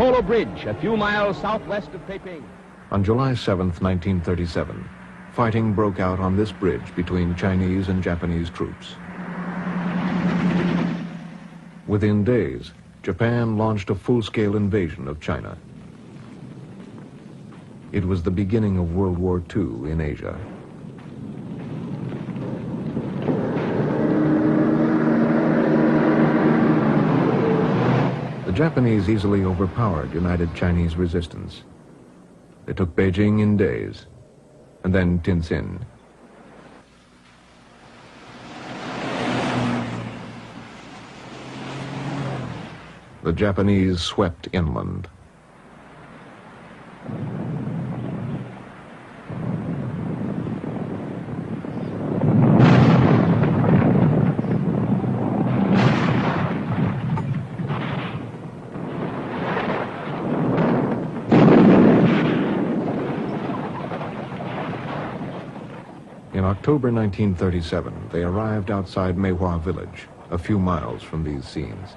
Polo Bridge, a few miles southwest of Peiping. On July 7th, 1937, fighting broke out on this bridge between Chinese and Japanese troops. Within days, Japan launched a full-scale invasion of China. It was the beginning of World War II in Asia. The Japanese easily overpowered united Chinese resistance. They took Beijing in days, and then Tientsin. The Japanese swept inland. In October 1937, they arrived outside Meihua village, a few miles from these scenes.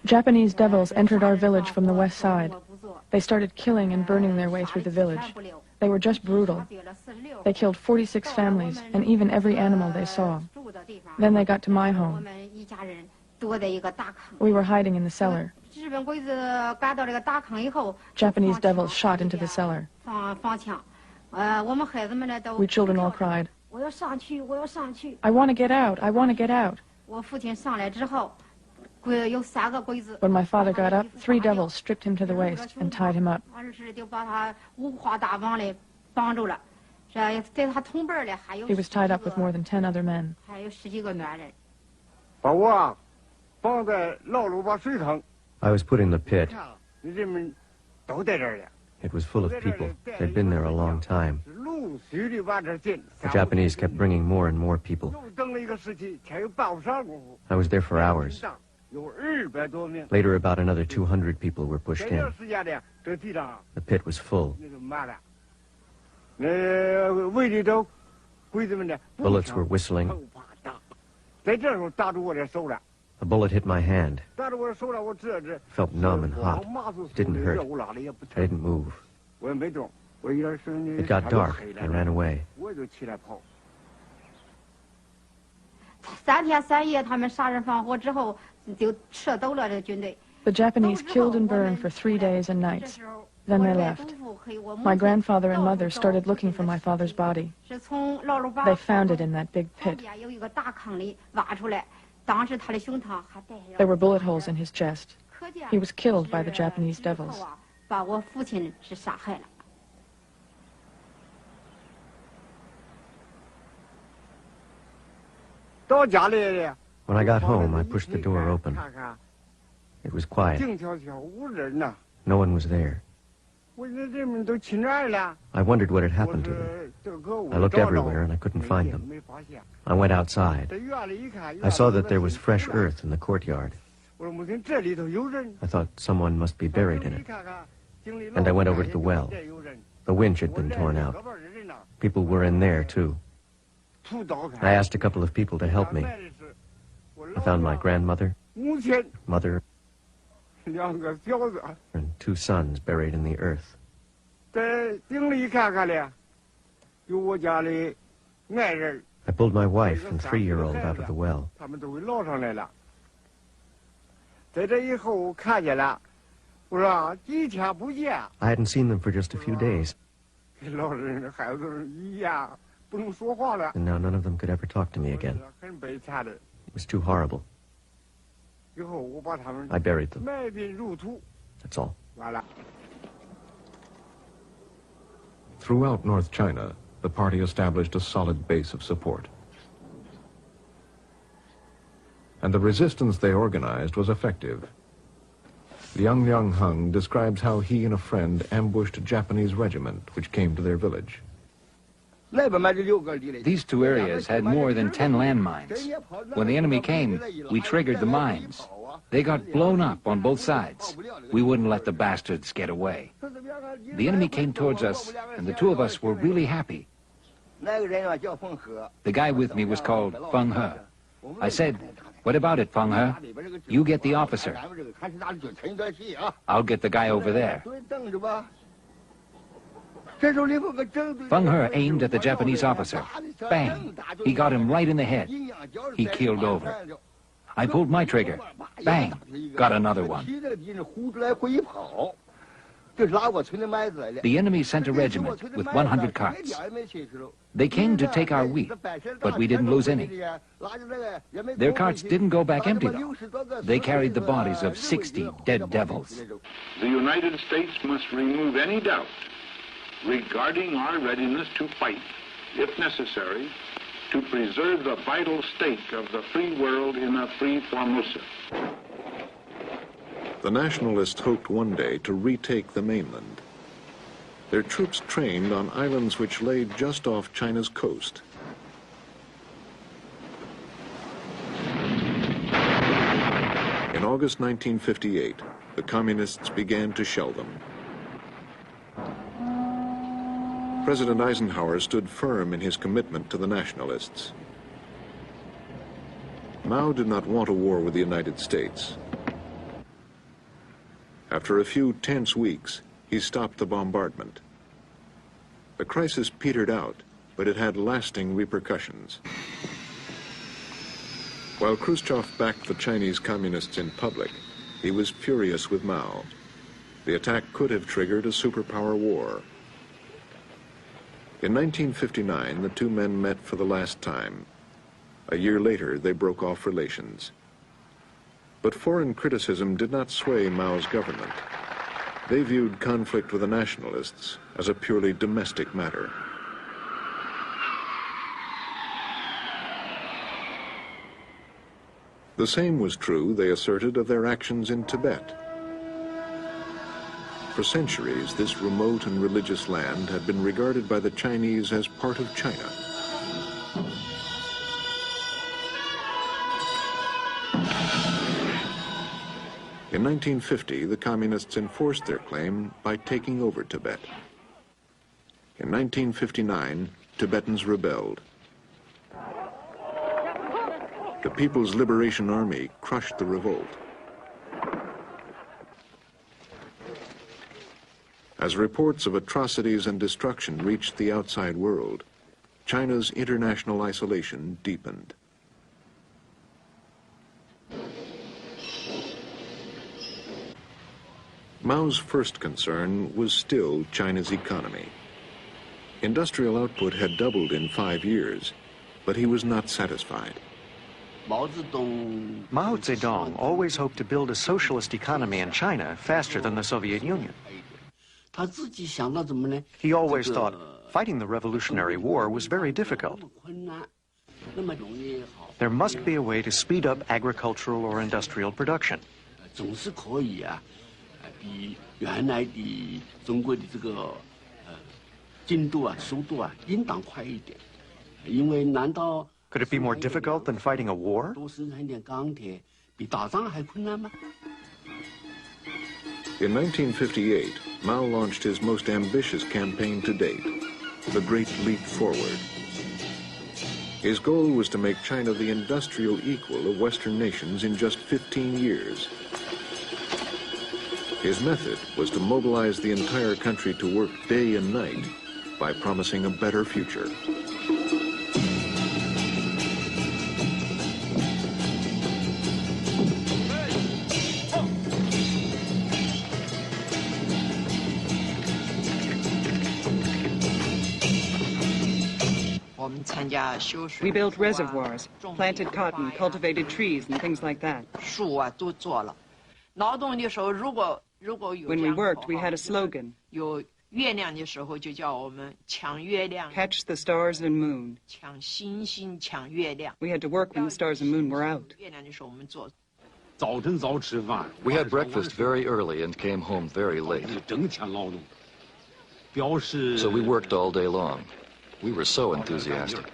Japanese devils entered our village from the west side. They started killing and burning their way through the village. They were just brutal. They killed 46 families and even every animal they saw. Then they got to my home. We were hiding in the cellar. Japanese devils shot into the cellar. We children all cried, "I want to get out, I want to get out." When my father got up, 3 devils stripped him to the waist and tied him up. He was tied up with more than 10 other men. I was put in the pit. It was full of people. They'd been there a long time. The Japanese kept bringing more and more people. I was there for hours. Later, about another 200 people were pushed in. The pit was full. Bullets were whistling. A bullet hit my hand. Felt numb and hot. It didn't hurt. I didn't move. It got dark. I ran away. The Japanese killed and burned for 3 days and nights. Then they left. My grandfather and mother started looking for my father's body. They found it in that big pit. There were bullet holes in his chest. He was killed by the Japanese devils. When I got home, I pushed the door open. It was quiet. No one was there. I wondered what had happened to them. I looked everywhere and I couldn't find them. I went outside. I saw that there was fresh earth in the courtyard. I thought someone must be buried in it. And I went over to the well. The winch had been torn out. People were in there, too. I asked a couple of people to help me. I found my grandmother, mother, and 2 sons buried in the earth. I pulled my wife and 3-year-old out of the well. I hadn't seen them for just a few days. And now none of them could ever talk to me again. It was too horrible. I buried them. That's all. Throughout North China, the party established a solid base of support. And the resistance they organized was effective. Liang Liang-hung describes how he and a friend ambushed a Japanese regiment which came to their village. These 2 areas had more than 10 landmines. When the enemy came, we triggered the mines. They got blown up on both sides. We wouldn't let the bastards get away. The enemy came towards us, and the 2 of us were really happy. The guy with me was called Feng He. I said, What about it, Feng He? You get the officer. I'll get the guy over there. Feng He aimed at the Japanese officer. Bang! He got him right in the head. He keeled over. I pulled my trigger. Bang! Got another one. The enemy sent a regiment with 100 carts. They came to take our wheat, but we didn't lose any. Their carts didn't go back empty, though. They carried the bodies of 60 dead devils. The United States must remove any doubt regarding our readiness to fight, if necessary, to preserve the vital stake of the free world in a free Formosa. The nationalists hoped one day to retake the mainland. Their troops trained on islands which lay just off China's coast. In August 1958, the communists began to shell them. President Eisenhower stood firm in his commitment to the nationalists. Mao did not want a war with the United States. After a few tense weeks, he stopped the bombardment. The crisis petered out, but it had lasting repercussions. While Khrushchev backed the Chinese communists in public, he was furious with Mao. The attack could have triggered a superpower war. In 1959, the two men met for the last time. A year later, they broke off relations. But foreign criticism did not sway Mao's government. They viewed conflict with the nationalists as a purely domestic matter. The same was true, they asserted, of their actions in Tibet. For centuries, this remote and religious land had been regarded by the Chinese as part of China. In 1950, the communists enforced their claim by taking over Tibet. In 1959, Tibetans rebelled. The People's Liberation Army crushed the revolt. As reports of atrocities and destruction reached the outside world, China's international isolation deepened. Mao's first concern was still China's economy. Industrial output had doubled in 5 years, but he was not satisfied. Mao Zedong always hoped to build a socialist economy in China faster than the Soviet Union. He always thought fighting the Revolutionary War was very difficult. There must be a way to speed up agricultural or industrial production. Could it be more difficult than fighting a war? In 1958, Mao launched his most ambitious campaign to date, the Great Leap Forward. His goal was to make China the industrial equal of Western nations in just 15 years. His method was to mobilize the entire country to work day and night by promising a better future. We built reservoirs, planted cotton, cultivated trees, and things like that. When we worked, we had a slogan. Catch the stars and moon. We had to work when the stars and moon were out. We had breakfast very early and came home very late. So we worked all day long. We were so enthusiastic.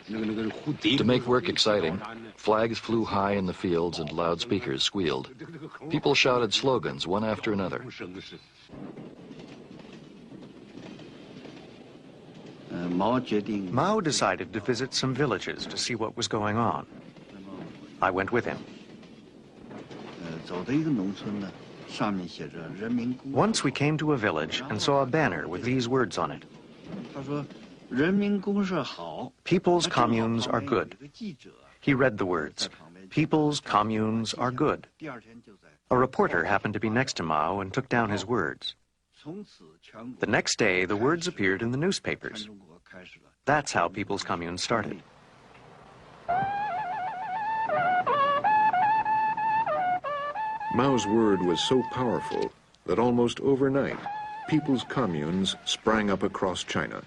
To make work exciting, flags flew high in the fields and loudspeakers squealed. People shouted slogans one after another. Mao decided to visit some villages to see what was going on. I went with him. Once we came to a village and saw a banner with these words on it. People's communes are good. He read the words. People's communes are good. A reporter happened to be next to Mao and took down his words. The next day, the words appeared in the newspapers. That's how people's communes started. Mao's word was so powerful that almost overnight, people's communes sprang up across China.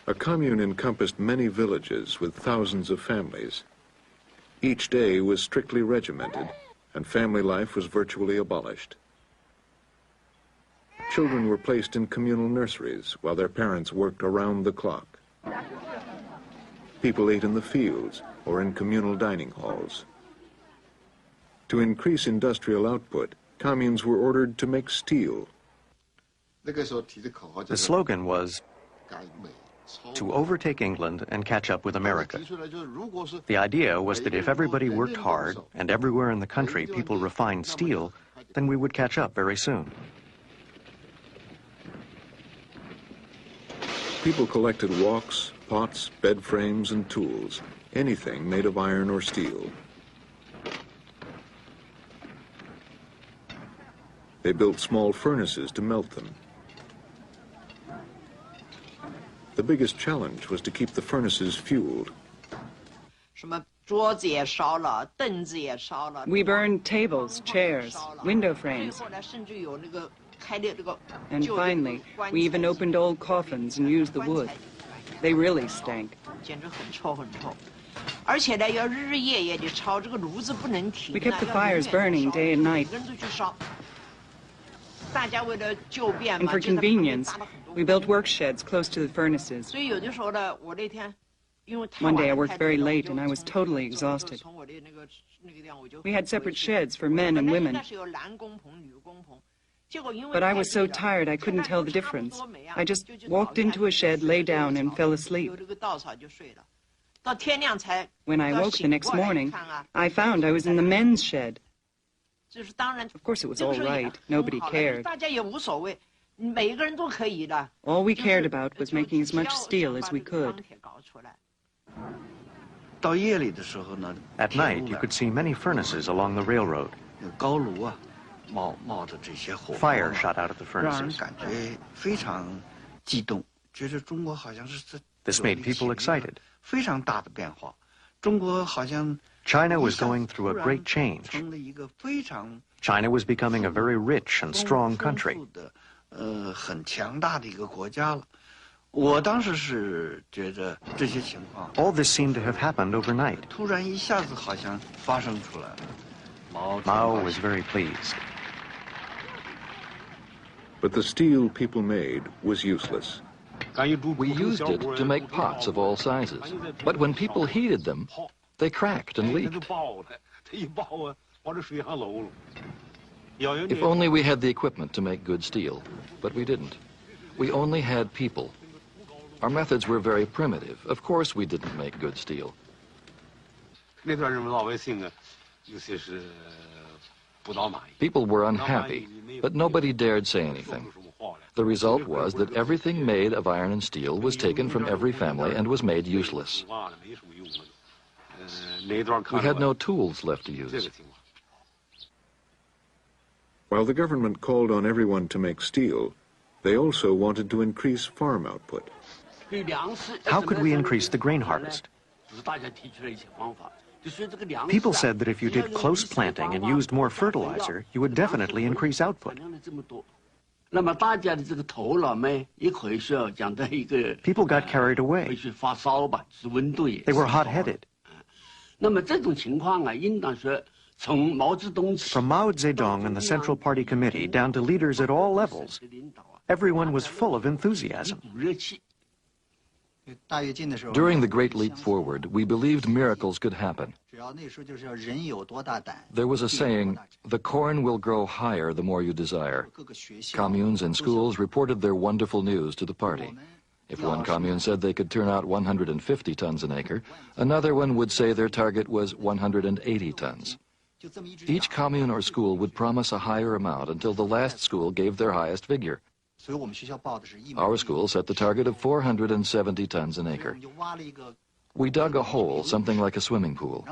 A commune encompassed many villages with thousands of families. Each day was strictly regimented, and family life was virtually abolished. Children were placed in communal nurseries while their parents worked around the clock. People ate in the fields or in communal dining halls. To increase industrial output, communes were ordered to make steel. The slogan was, to overtake England and catch up with America. The idea was that if everybody worked hard and everywhere in the country people refined steel, then we would catch up very soon. People collected walks, pots, bed frames, and tools, anything made of iron or steel. They built small furnaces to melt them. The biggest challenge was to keep the furnaces fueled. We burned tables, chairs, window frames. And finally, we even opened old coffins and used the wood. They really stank. We kept the fires burning day and night. And for convenience, we built work sheds close to the furnaces. One day I worked very late and I was totally exhausted. We had separate sheds for men and women. But I was so tired I couldn't tell the difference. I just walked into a shed, lay down, and fell asleep. When I woke the next morning, I found I was in the men's shed. Of course, it was all right. Nobody cared. All we cared about was making as much steel as we could. At night, you could see many furnaces along the railroad. Fire shot out of the furnaces. This made people excited. China was going through a great change. China was becoming a very rich and strong country. All this seemed to have happened overnight. Mao was very pleased. But the steel people made was useless. We used it to make pots of all sizes. But when people heated them, they cracked and leaked. If only we had the equipment to make good steel, but we didn't. We only had people. Our methods were very primitive. Of course we didn't make good steel. People were unhappy, but nobody dared say anything. The result was that everything made of iron and steel was taken from every family and was made useless. We had no tools left to use. While the government called on everyone to make steel, they also wanted to increase farm output. How could we increase the grain harvest? People said that if you did close planting and used more fertilizer, you would definitely increase output. People got carried away. They were hot-headed. From Mao Zedong and the Central Party Committee down to leaders at all levels, everyone was full of enthusiasm. During the Great Leap Forward, we believed miracles could happen. There was a saying, the corn will grow higher the more you desire. Communes and schools reported their wonderful news to the party. If one commune said they could turn out 150 tons an acre, another one would say their target was 180 tons. Each commune or school would promise a higher amount until the last school gave their highest figure. Our school set the target of 470 tons an acre. We dug a hole, something like a swimming pool.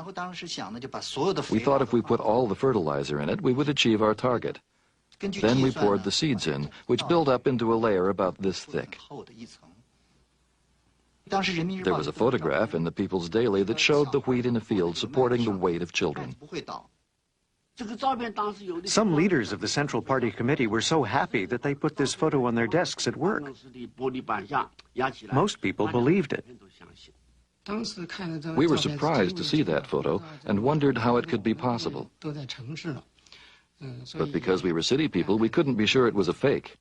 We thought if we put all the fertilizer in it, we would achieve our target. Then we poured the seeds in, which built up into a layer about this thick. There was a photograph in the People's Daily that showed the wheat in a field supporting the weight of children. Some leaders of the Central Party Committee were so happy that they put this photo on their desks at work. Most people believed it. We were surprised to see that photo and wondered how it could be possible. But because we were city people, we couldn't be sure it was a fake.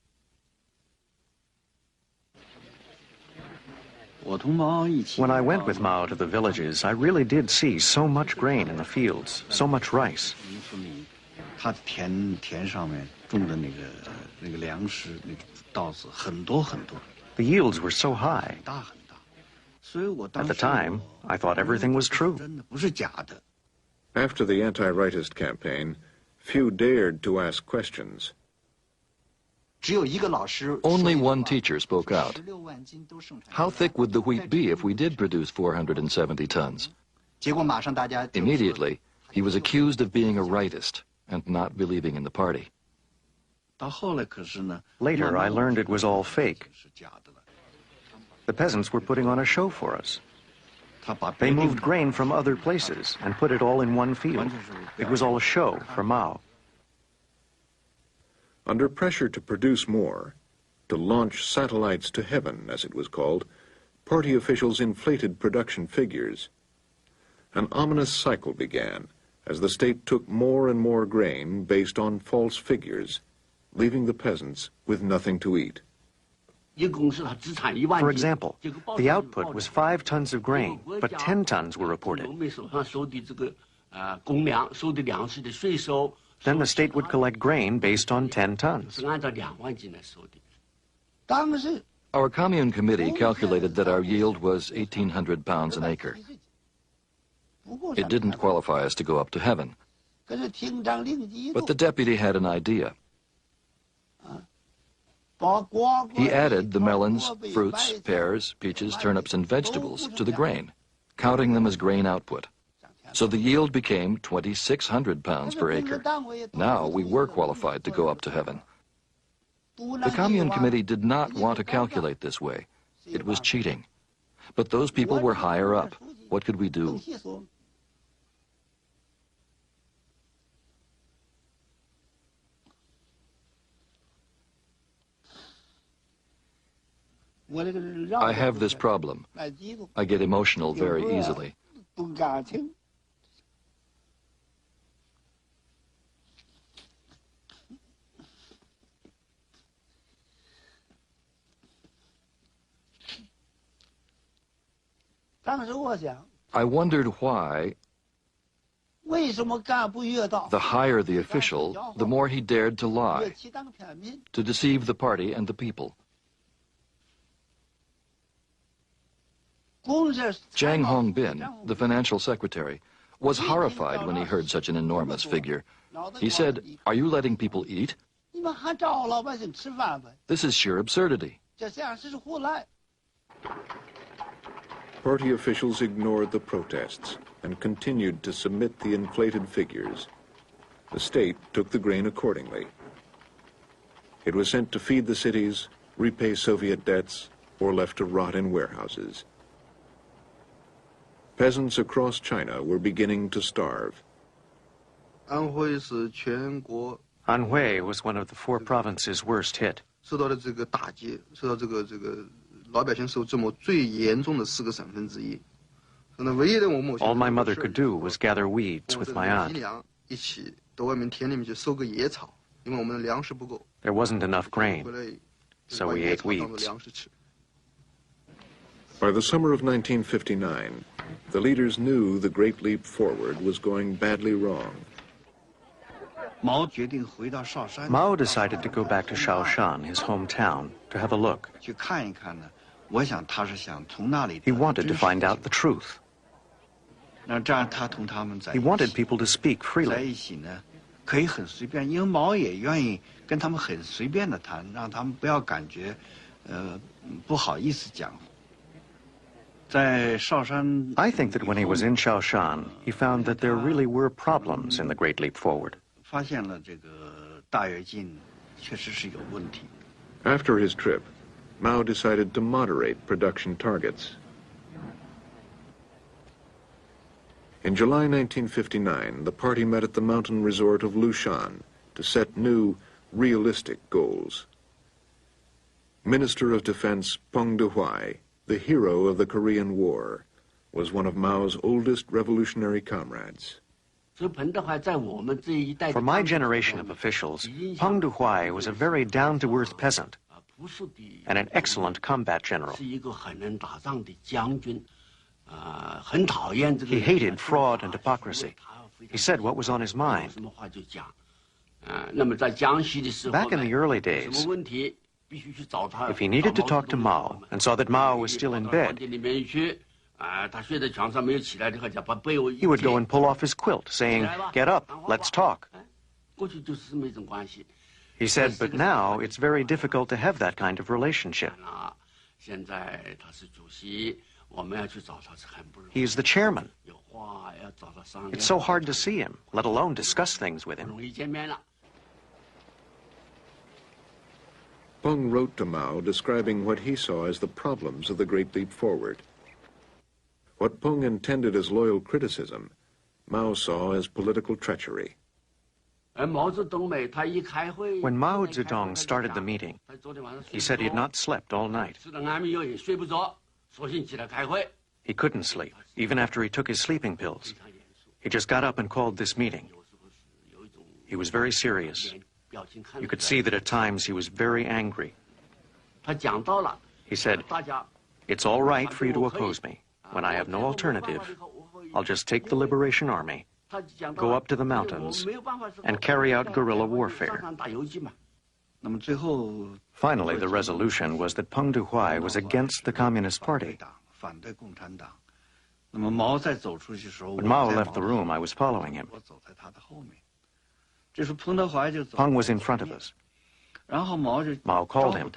When I went with Mao to the villages, I really did see so much grain in the fields, so much rice. The yields were so high. At the time, I thought everything was true. After the anti-rightist campaign, few dared to ask questions. Only one teacher spoke out. How thick would the wheat be if we did produce 470 tons? Immediately, he was accused of being a rightist and not believing in the party. Later, I learned it was all fake. The peasants were putting on a show for us. They moved grain from other places and put it all in one field. It was all a show for Mao. Under pressure to produce more, to launch satellites to heaven, as it was called, party officials inflated production figures. An ominous cycle began as the state took more and more grain based on false figures, leaving the peasants with nothing to eat. For example, the output was 5 tons of grain, but 10 tons were reported. Then the state would collect grain based on 10 tons. Our commune committee calculated that our yield was 1,800 pounds an acre. It didn't qualify us to go up to heaven. But the deputy had an idea. He added the melons, fruits, pears, peaches, turnips, and vegetables to the grain, counting them as grain output. So the yield became 2,600 pounds per acre. Now we were qualified to go up to heaven. The commune committee did not want to calculate this way. It was cheating. But those people were higher up. What could we do? I have this problem. I get emotional very easily. I wondered why, the higher the official, the more he dared to lie, to deceive the party and the people. Jiang Hongbin, the financial secretary, was horrified when he heard such an enormous figure. He said, "Are you letting people eat? This is sheer absurdity." Party officials ignored the protests and continued to submit the inflated figures. The state took the grain accordingly. It was sent to feed the cities, repay Soviet debts, or left to rot in warehouses. Peasants across China were beginning to starve. Anhui was one of the 4 provinces worst hit. All my mother could do was gather weeds with my aunt. There wasn't enough grain, so we ate weeds. By the summer of 1959, the leaders knew the Great Leap Forward was going badly wrong. Mao decided to go back to Shaoshan, his hometown, to have a look. He wanted to find out the truth. He wanted people to speak freely. I think that when he was in Shaoshan, he found that there really were problems in the Great Leap Forward. After his trip, Mao decided to moderate production targets. In July 1959, the party met at the mountain resort of Lushan to set new, realistic goals. Minister of Defense Peng Dehuai, the hero of the Korean War, was one of Mao's oldest revolutionary comrades. For my generation of officials, Peng Dehuai was a very down-to-earth peasant and an excellent combat general. He hated fraud and hypocrisy. He said what was on his mind. Back in the early days, if he needed to talk to Mao and saw that Mao was still in bed, he would go and pull off his quilt, saying, "Get up, let's talk." He said, but now it's very difficult to have that kind of relationship. He is the chairman. It's so hard to see him, let alone discuss things with him. Peng wrote to Mao describing what he saw as the problems of the Great Leap Forward. What Peng intended as loyal criticism, Mao saw as political treachery. When Mao Zedong started the meeting, he said he had not slept all night. He couldn't sleep, even after he took his sleeping pills. He just got up and called this meeting. He was very serious. You could see that at times he was very angry. He said, "It's all right for you to oppose me. When I have no alternative, I'll just take the Liberation Army, go up to the mountains, and carry out guerrilla warfare." Finally, the resolution was that Peng Dehuai was against the Communist Party. When Mao left the room, I was following him. Peng was in front of us. Mao called him.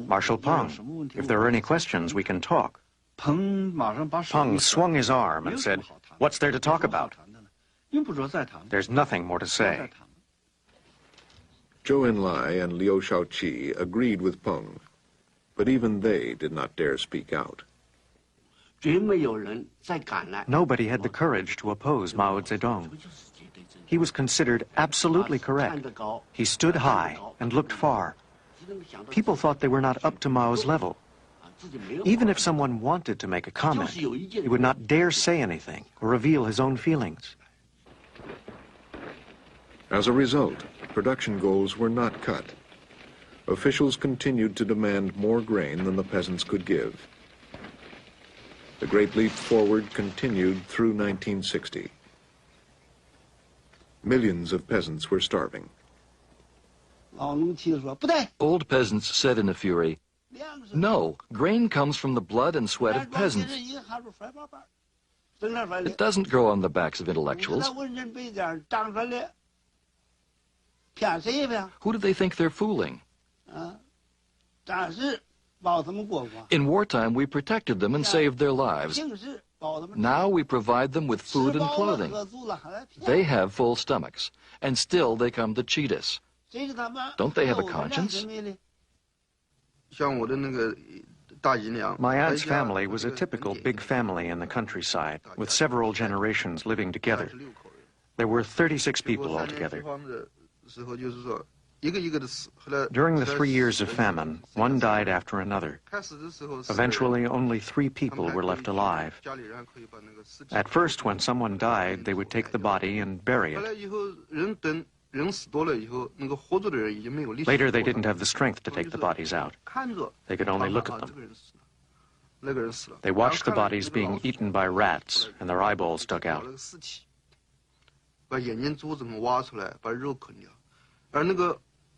"Marshal Peng, if there are any questions, we can talk." Peng swung his arm and said, "What's there to talk about? There's nothing more to say." Zhou Enlai and Liu Shaoqi agreed with Peng, but even they did not dare speak out. Nobody had the courage to oppose Mao Zedong. He was considered absolutely correct. He stood high and looked far. People thought they were not up to Mao's level. Even if someone wanted to make a comment, he would not dare say anything or reveal his own feelings. As a result, production goals were not cut. Officials continued to demand more grain than the peasants could give. The Great Leap Forward continued through 1960. Millions of peasants were starving. Old peasants said in a fury, "No, grain comes from the blood and sweat of peasants. It doesn't grow on the backs of intellectuals. Who do they think they're fooling? In wartime, we protected them and saved their lives. Now we provide them with food and clothing. They have full stomachs, and still they come to cheat us. Don't they have a conscience?" My aunt's family was a typical big family in the countryside, with several generations living together. There were 36 people altogether. During the 3 years of famine, one died after another. Eventually, only 3 people were left alive. At first, when someone died, they would take the body and bury it. Later, they didn't have the strength to take the bodies out. They could only look at them. They watched the bodies being eaten by rats and their eyeballs dug out.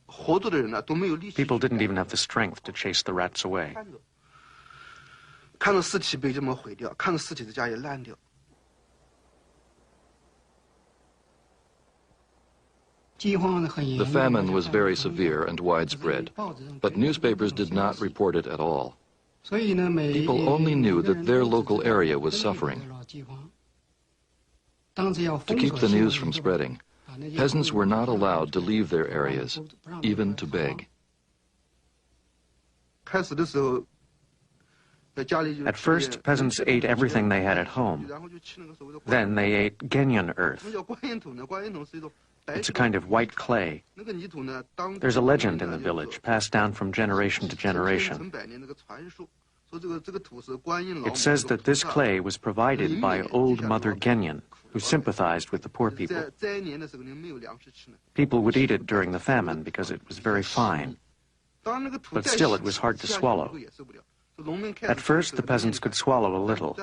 People didn't even have the strength to chase the rats away. The famine was very severe and widespread, but newspapers did not report it at all. People only knew that their local area was suffering. To keep the news from spreading, peasants were not allowed to leave their areas, even to beg. At first, peasants ate everything they had at home. Then they ate Genyan earth. It's a kind of white clay. There's a legend in the village, passed down from generation to generation. It says that this clay was provided by Old Mother Genyan, who sympathized with the poor people. People would eat it during the famine because it was very fine. But still, it was hard to swallow. At first, the peasants could swallow a little.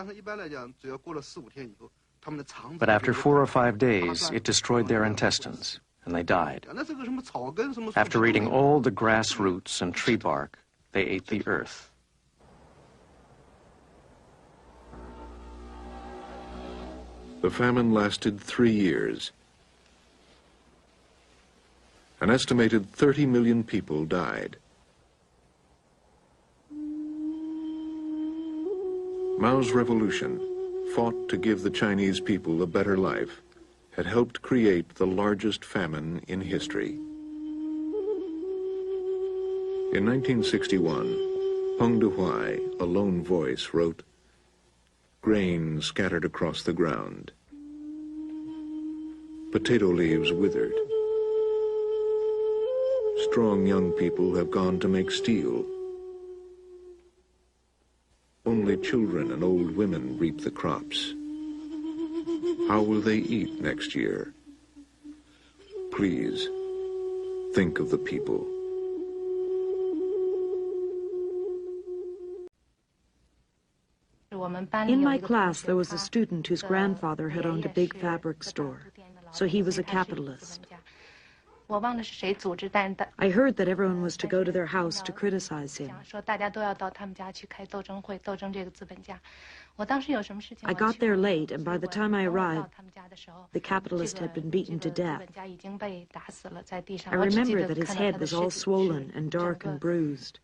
But after 4 or 5 days, it destroyed their intestines, and they died. After eating all the grass roots and tree bark, they ate the earth. The famine lasted 3 years. An estimated 30 million people died. Mao's revolution, fought to give the Chinese people a better life, had helped create the largest famine in history. In 1961, Peng Dehuai, a lone voice, wrote, "Grain scattered across the ground. Potato leaves withered. Strong young people have gone to make steel. Only children and old women reap the crops. How will they eat next year? Please, think of the people." In my class, there was a student whose grandfather had owned a big fabric store, so he was a capitalist. I heard that everyone was to go to their house to criticize him. I got there late, and by the time I arrived, the capitalist had been beaten to death. I remember that his head was all swollen and dark and bruised.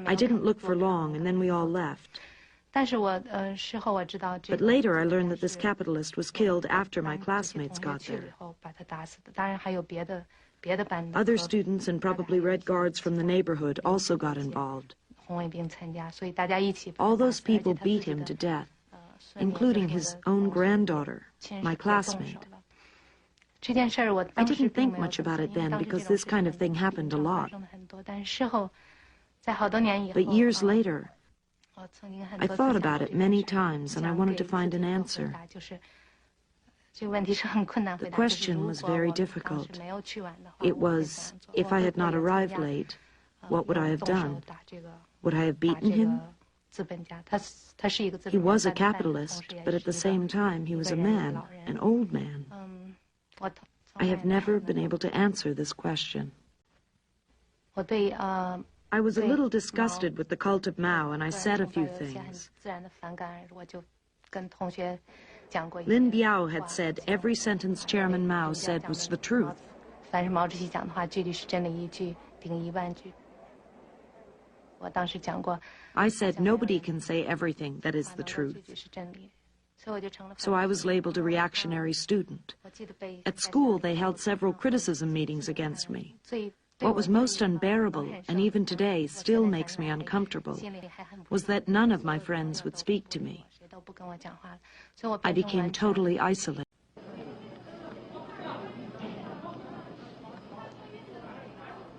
I didn't look for long, and then we all left. But later I learned that this capitalist was killed after my classmates got there. Other students and probably Red Guards from the neighborhood also got involved. All those people beat him to death, including his own granddaughter, my classmate. I didn't think much about it then because this kind of thing happened a lot. But years later, I thought about it many times, and I wanted to find an answer. The question was very difficult. It was, if I had not arrived late, what would I have done? Would I have beaten him? He was a capitalist, but at the same time, he was a man, an old man. I have never been able to answer this question. I was a little disgusted with the cult of Mao, and I said a few things. Lin Biao had said every sentence Chairman Mao said was the truth. I said nobody can say everything that is the truth. So I was labeled a reactionary student. At school, they held several criticism meetings against me. What was most unbearable, and even today still makes me uncomfortable, was that none of my friends would speak to me. I became totally isolated.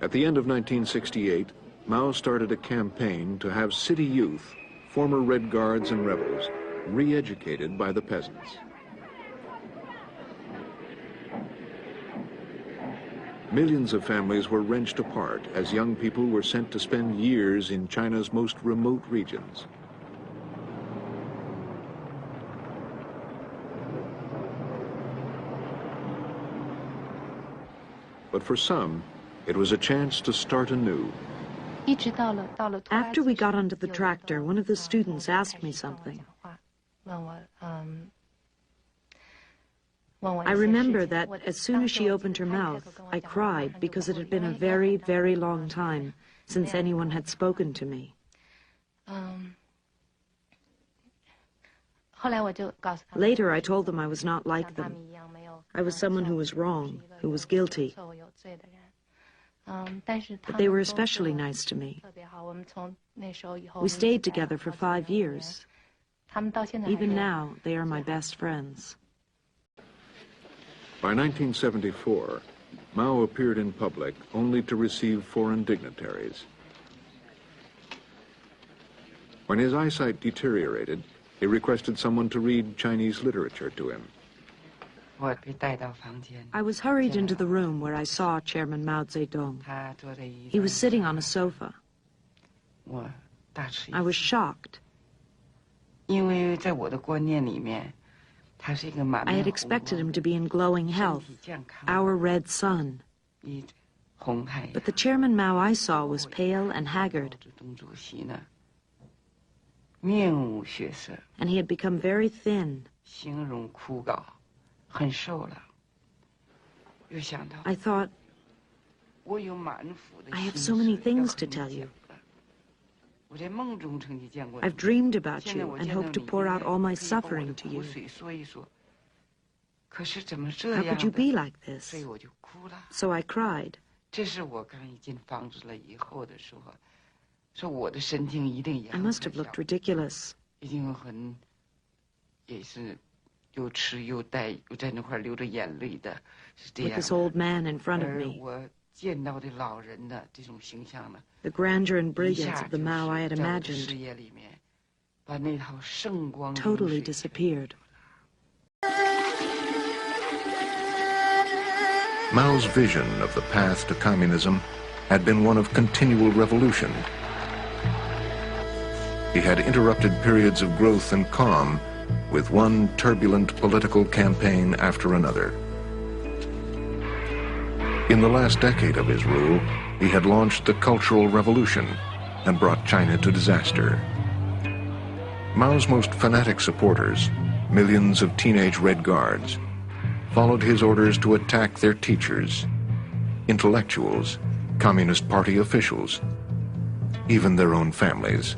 At the end of 1968, Mao started a campaign to have city youth, former Red Guards and rebels, re-educated by the peasants. Millions of families were wrenched apart as young people were sent to spend years in China's most remote regions. But for some, it was a chance to start anew. After we got onto the tractor, one of the students asked me something. I remember that as soon as she opened her mouth, I cried because it had been a very, very long time since anyone had spoken to me. Later, I told them I was not like them. I was someone who was wrong, who was guilty. But they were especially nice to me. We stayed together for 5 years. Even now, they are my best friends. By 1974, Mao appeared in public only to receive foreign dignitaries. When his eyesight deteriorated, he requested someone to read Chinese literature to him. I was hurried into the room where I saw Chairman Mao Zedong. He was sitting on a sofa. I was shocked. I had expected him to be in glowing health, our red sun. But the Chairman Mao I saw was pale and haggard. And he had become very thin. I thought, I have so many things to tell you. I've dreamed about you and hoped to pour out all my suffering to you. How could you be like this? So I cried. I must have looked ridiculous. With this old man in front of me. The grandeur and brilliance of the Mao I had imagined totally disappeared. Mao's vision of the path to communism had been one of continual revolution. He had interrupted periods of growth and calm with one turbulent political campaign after another. In the last decade of his rule, he had launched the Cultural Revolution and brought China to disaster. Mao's most fanatic supporters, millions of teenage Red Guards, followed his orders to attack their teachers, intellectuals, Communist Party officials, even their own families.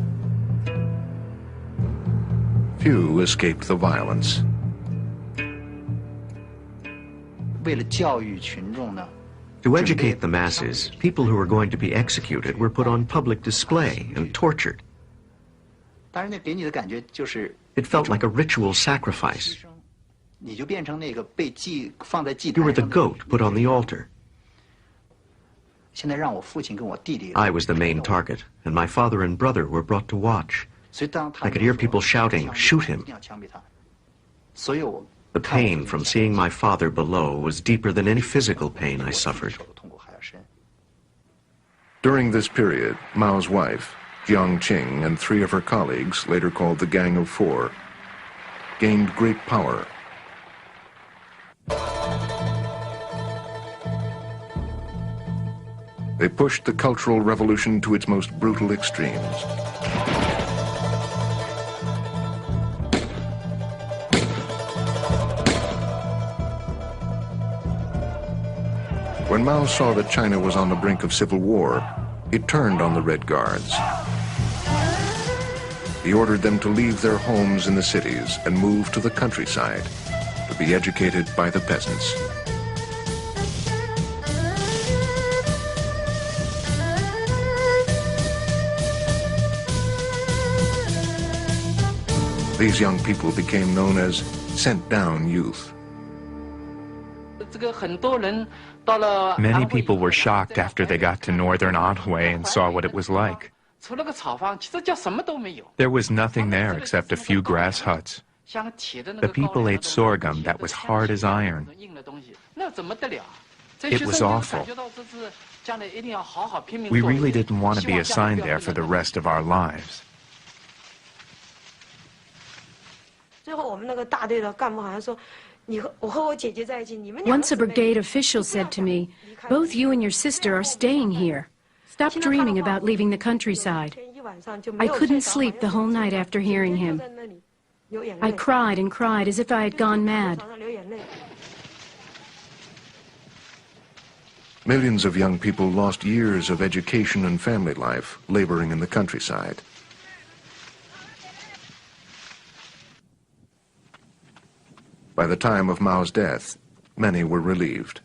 Few escaped the violence. To educate the masses, people who were going to be executed were put on public display and tortured. It felt like a ritual sacrifice. You were the goat put on the altar. I was the main target, and my father and brother were brought to watch. I could hear people shouting, "Shoot him." The pain from seeing my father below was deeper than any physical pain I suffered. During this period, Mao's wife, Jiang Qing, and 3 of her colleagues, later called the Gang of Four, gained great power. They pushed the Cultural Revolution to its most brutal extremes. When Mao saw that China was on the brink of civil war, he turned on the Red Guards. He ordered them to leave their homes in the cities and move to the countryside to be educated by the peasants. These young people became known as sent-down youth. Many people were shocked after they got to northern Anhui and saw what it was like. There was nothing there except a few grass huts. The people ate sorghum that was hard as iron. It was awful. We really didn't want to be assigned there for the rest of our lives. Once a brigade official said to me, "Both you and your sister are staying here. Stop dreaming about leaving the countryside." I couldn't sleep the whole night after hearing him. I cried and cried as if I had gone mad. Millions of young people lost years of education and family life laboring in the countryside. By the time of Mao's death, many were relieved.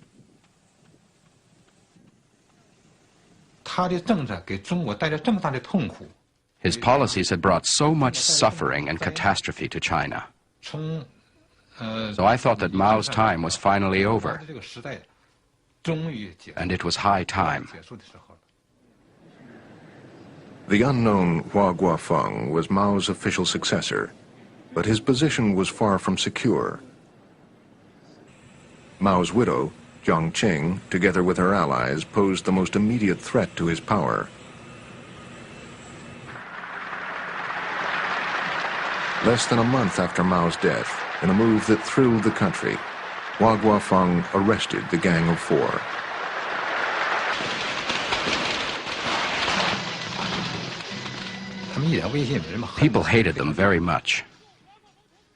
His policies had brought so much suffering and catastrophe to China. So I thought that Mao's time was finally over, and it was high time. The unknown Hua Guofeng was Mao's official successor, but his position was far from secure. Mao's widow, Jiang Qing, together with her allies, posed the most immediate threat to his power. Less than a month after Mao's death, in a move that thrilled the country, Hua Guofeng arrested the Gang of Four. People hated them very much.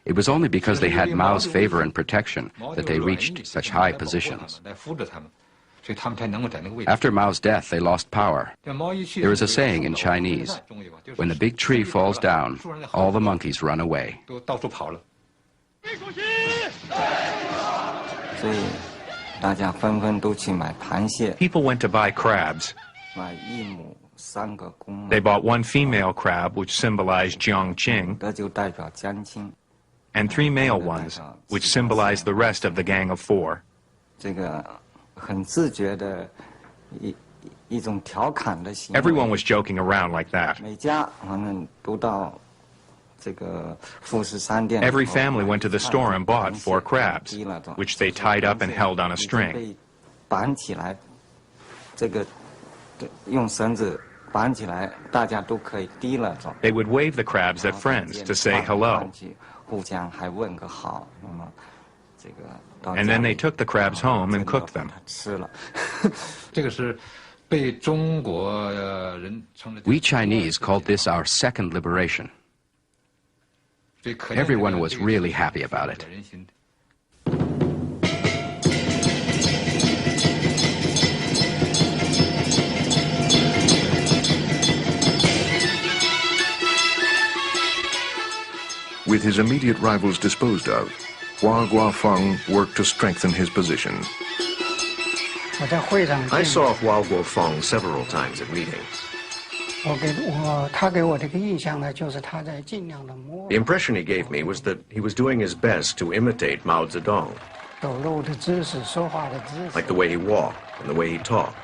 It was only because they had Mao's favor and protection that they reached such high positions. After Mao's death, they lost power. There is a saying in Chinese, when the big tree falls down, all the monkeys run away. People went to buy crabs. They bought one female crab, which symbolized Jiang Qing, and 3 male ones, which symbolized the rest of the Gang of Four. Everyone was joking around like that. Every family went to the store and bought 4 crabs, which they tied up and held on a string. They would wave the crabs at friends to say hello. And then they took the crabs home and cooked them. We Chinese called this our second liberation. Everyone was really happy about it. With his immediate rivals disposed of, Hua Guofeng worked to strengthen his position. I saw Hua Guofeng several times at meetings. The impression he gave me was that he was doing his best to imitate Mao Zedong, like the way he walked and the way he talked.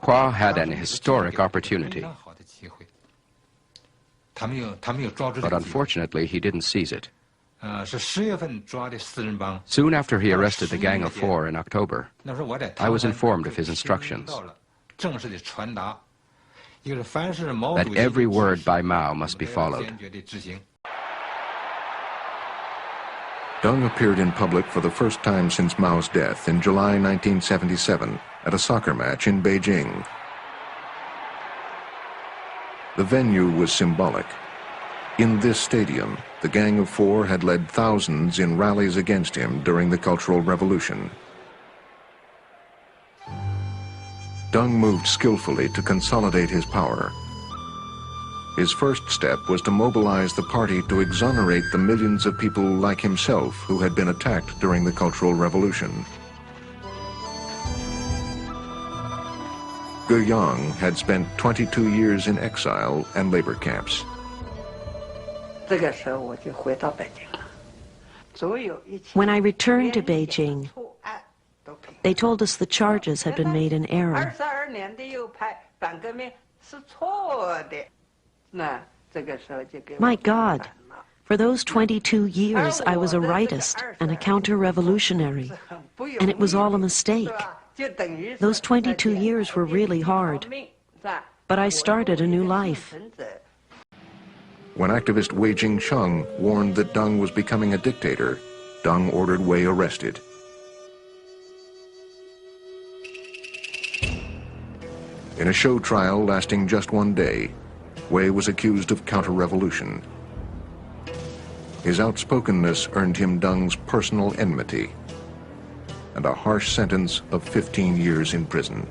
Hua had an historic opportunity, but unfortunately he didn't seize it. Soon after he arrested the Gang of Four in October, I was informed of his instructions that every word by Mao must be followed. Deng appeared in public for the first time since Mao's death in July 1977 at a soccer match in Beijing. The venue was symbolic. In this stadium, the Gang of Four had led thousands in rallies against him during the Cultural Revolution. Deng moved skillfully to consolidate his power. His first step was to mobilize the party to exonerate the millions of people like himself who had been attacked during the Cultural Revolution. Ge Yang had spent 22 years in exile and labor camps. When I returned to Beijing, they told us the charges had been made in error. My God, for those 22 years I was a rightist and a counter-revolutionary, and it was all a mistake. Those 22 years were really hard. but I started a new life. When activist Wei Jing-chung warned that Deng was becoming a dictator, Deng ordered Wei arrested. In a show trial lasting just one day, Wei was accused of counter-revolution. His outspokenness earned him Deng's personal enmity and a harsh sentence of 15 years in prison.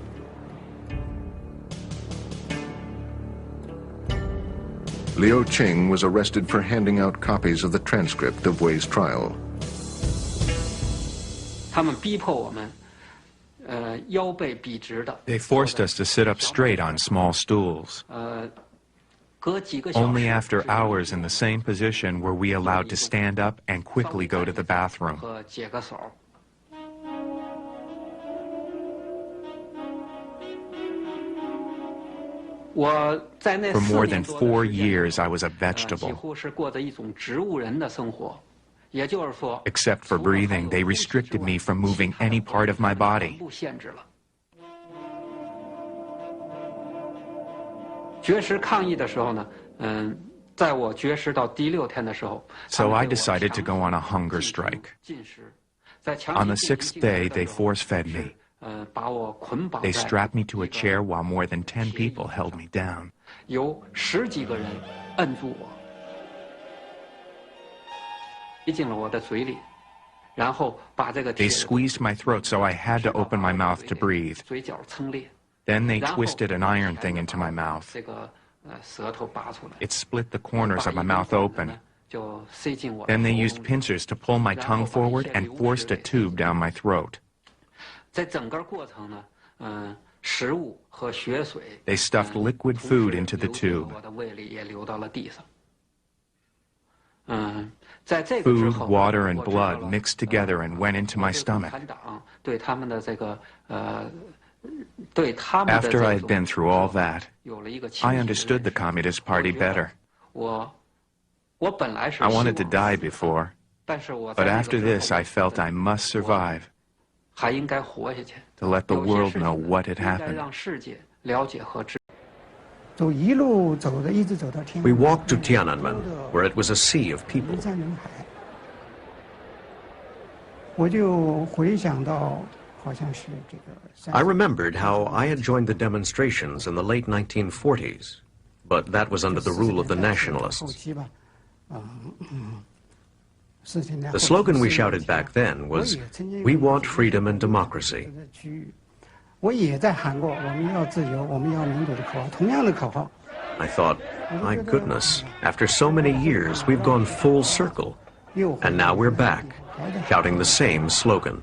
Liu Qing was arrested for handing out copies of the transcript of Wei's trial. They forced us to sit up straight on small stools. Only after hours in the same position were we allowed to stand up and quickly go to the bathroom. For more than 4 years, I was a vegetable. Except for breathing, they restricted me from moving any part of my body. So I decided to go on a hunger strike. On the 6th day, they force-fed me. They strapped me to a chair while more than 10 people held me down. They squeezed my throat, so I had to open my mouth to breathe. Then they twisted an iron thing into my mouth. It split the corners of my mouth open. Then they used pincers to pull my tongue forward and forced a tube down my throat. They stuffed liquid food into the tube. Food, water, and blood mixed together and went into my stomach. After I had been through all that, I understood the Communist Party better. I wanted to die before, but after this I felt I must survive, to let the world know what had happened. We walked to Tiananmen, where it was a sea of people. I remembered how I had joined the demonstrations in the late 1940s, but that was under the rule of the nationalists. The slogan we shouted back then was, "We want freedom and democracy." I thought, my goodness, after so many years, we've gone full circle, and now we're back, shouting the same slogan.